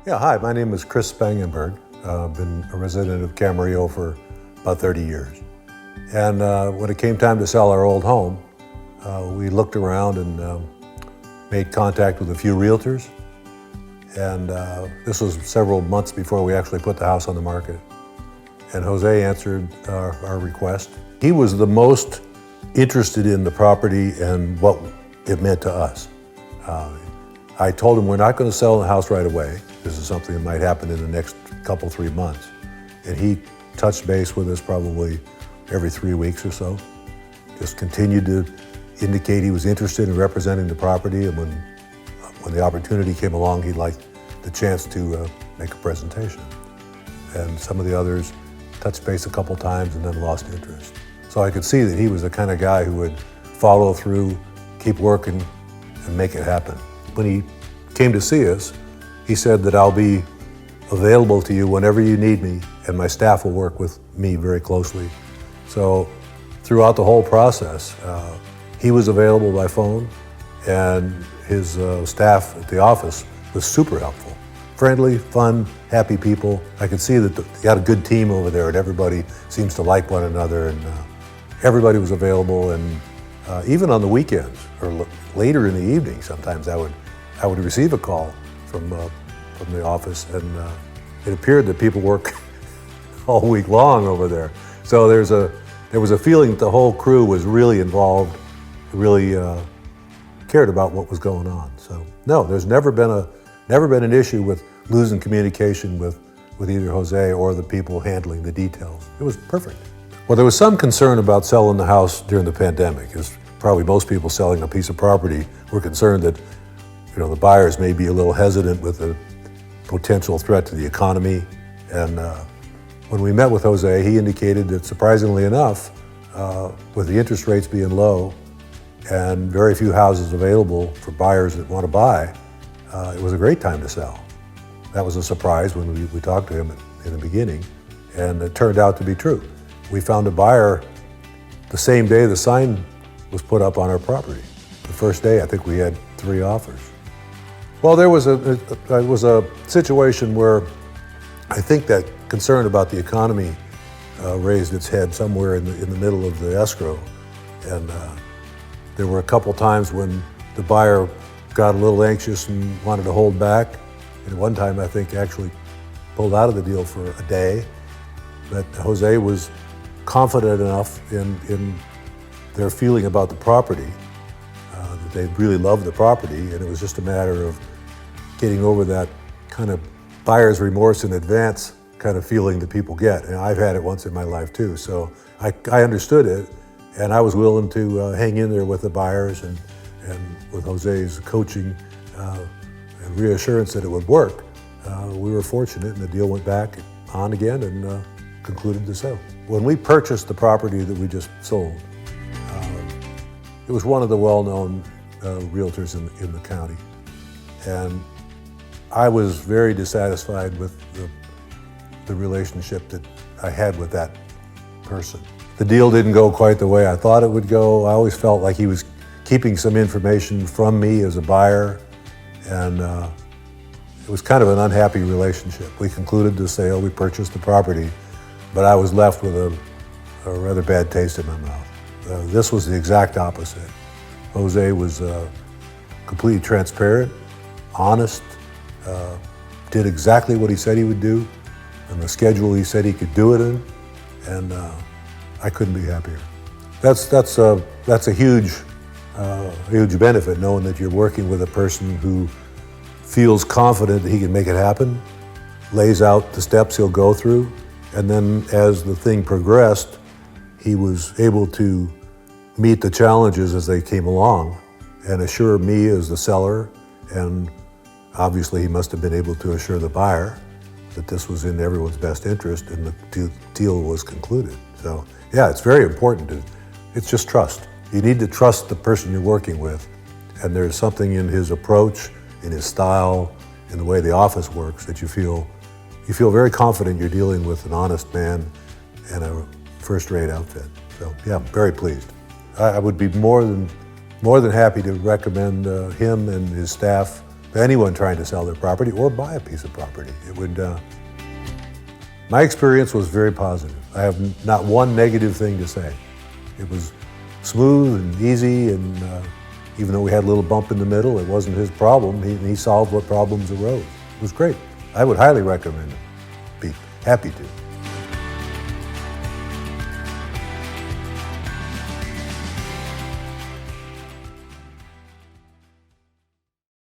Yeah, hi, my name is Chris Spangenberg. I've been a resident of Camarillo for about 30 years. And when it came time to sell our old home, we looked around and made contact with a few realtors. And this was several months before we actually put the house on the market. And Jose answered our request. He was the most interested in the property and what it meant to us. I told him we're not going to sell the house right away. This is something that might happen in the next couple, 3 months. And he touched base with us probably every 3 weeks or so. Just continued to indicate he was interested in representing the property, and when the opportunity came along, he'd like the chance to make a presentation. And some of the others touched base a couple times and then lost interest. So I could see that he was the kind of guy who would follow through, keep working, and make it happen. When he came to see us, he said that I'll be available to you whenever you need me, and my staff will work with me very closely. So throughout the whole process, he was available by phone, and his staff at the office was super helpful. Friendly, fun, happy people. I could see that they got a good team over there, and everybody seems to like one another, and everybody was available. And even on the weekends or later in the evening, sometimes I would receive a call from the office, and it appeared that people work all week long over there. So there was a feeling that the whole crew was really involved, really cared about what was going on. So no, there's never been an issue with losing communication with either Jose or the people handling the details. It was perfect. Well, there was some concern about selling the house during the pandemic, as probably most people selling a piece of property were concerned that the buyers may be a little hesitant with a potential threat to the economy. And when we met with Jose, he indicated that, surprisingly enough, with the interest rates being low and very few houses available for buyers that want to buy, it was a great time to sell. That was a surprise when we talked to him in the beginning, and it turned out to be true. We found a buyer the same day the sign was put up on our property. The first day, I think we had 3 offers. Well, there was a situation where I think that concern about the economy raised its head somewhere in the middle of the escrow, and there were a couple times when the buyer got a little anxious and wanted to hold back, and one time I think actually pulled out of the deal for a day. But Jose was confident enough in their feeling about the property that they really loved the property, and it was just a matter of getting over that kind of buyer's remorse in advance kind of feeling that people get. And I've had it once in my life too, so I understood it, and I was willing to hang in there with the buyers, and with Jose's coaching and reassurance that it would work, we were fortunate, and the deal went back on again and concluded the sale. When we purchased the property that we just sold, it was one of the well-known realtors in the county, and I was very dissatisfied with the relationship that I had with that person. The deal didn't go quite the way I thought it would go. I always felt like he was keeping some information from me as a buyer, and it was kind of an unhappy relationship. We concluded the sale, we purchased the property, but I was left with a rather bad taste in my mouth. This was the exact opposite. Jose was completely transparent, honest, did exactly what he said he would do, and the schedule he said he could do it in, and I couldn't be happier. That's a huge benefit, knowing that you're working with a person who feels confident that he can make it happen, lays out the steps he'll go through, and then as the thing progressed, he was able to meet the challenges as they came along and assure me as the seller, and obviously he must have been able to assure the buyer that this was in everyone's best interest, and the deal was concluded. So yeah, it's very important. It's just trust. You need to trust the person you're working with, and there's something in his approach, in his style, in the way the office works that you feel very confident you're dealing with an honest man and a first-rate outfit. So yeah, I'm very pleased. I would be more than happy to recommend him and his staff anyone trying to sell their property or buy a piece of property. It would. My experience was very positive. I have not one negative thing to say. It was smooth and easy, and even though we had a little bump in the middle, it wasn't his problem. He solved what problems arose. It was great. I would highly recommend it. Be happy to.